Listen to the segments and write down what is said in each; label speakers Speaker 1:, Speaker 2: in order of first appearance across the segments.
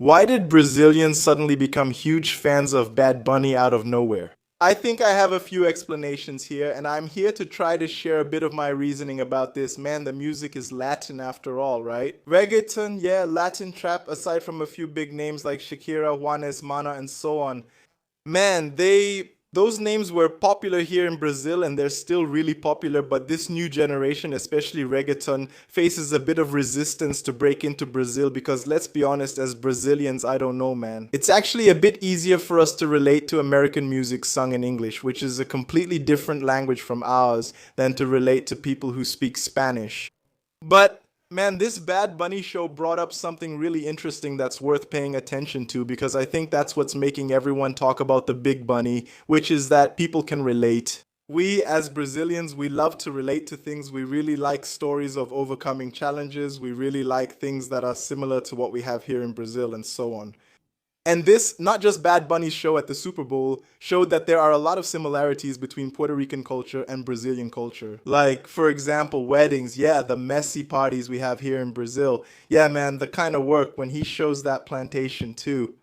Speaker 1: Why did Brazilians suddenly become huge fans of Bad Bunny out of nowhere? I think I have a few explanations here, and I'm here to try to share a bit of my reasoning about this. Man, the music is Latin after all, right? Reggaeton, yeah, Latin trap, aside from a few big names like Shakira, Juanes, Mana, and so on. Man, those names were popular here in Brazil and they're still really popular, but this new generation, especially reggaeton, faces a bit of resistance to break into Brazil because let's be honest, as Brazilians, I don't know, man. It's actually a bit easier for us to relate to American music sung in English, which is a completely different language from ours, than to relate to people who speak Spanish. But man, this Bad Bunny show brought up something really interesting that's worth paying attention to because I think that's what's making everyone talk about the Big Bunny, which is that people can relate. We as Brazilians, we love to relate to things. We really like stories of overcoming challenges. We really like things that are similar to what we have here in Brazil and so on. And this, not just Bad Bunny's show at the Super Bowl, showed that there are a lot of similarities between Puerto Rican culture and Brazilian culture. Like, for example, weddings. Yeah, the messy parties we have here in Brazil. Yeah, man, the kind of work when he shows that plantation too.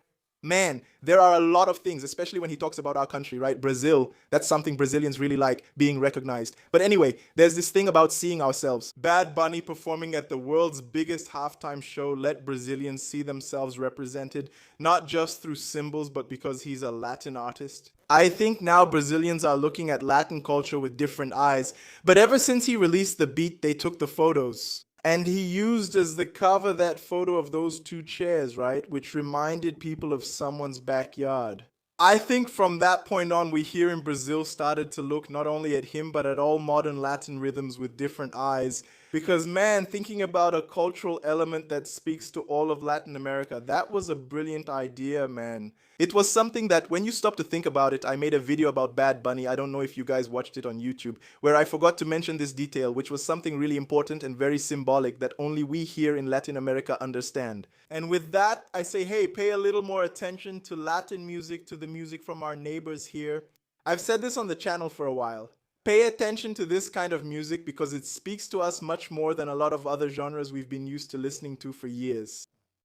Speaker 1: Man, there are a lot of things, especially when he talks about our country, right? Brazil, that's something Brazilians really like, being recognized. But anyway, there's this thing about seeing ourselves. Bad Bunny performing at the world's biggest halftime show let Brazilians see themselves represented, not just through symbols, but because he's a Latin artist. I think now Brazilians are looking at Latin culture with different eyes, but ever since he released the beat, they took the photos. And he used as the cover that photo of those two chairs, right? Which reminded people of someone's backyard. I think from that point on, we here in Brazil started to look not only at him, but at all modern Latin rhythms with different eyes. Because, man, thinking about a cultural element that speaks to all of Latin America, that was a brilliant idea, man. It was something that, when you stop to think about it, I made a video about Bad Bunny. I don't know if you guys watched it on YouTube, where I forgot to mention this detail, which was something really important and very symbolic that only we here in Latin America understand. And with that, I say, hey, pay a little more attention to Latin music, to the music from our neighbors here. I've said this on the channel for a while. Pay attention to this kind of music because it speaks to us much more than a lot of other genres we've been used to listening to for years.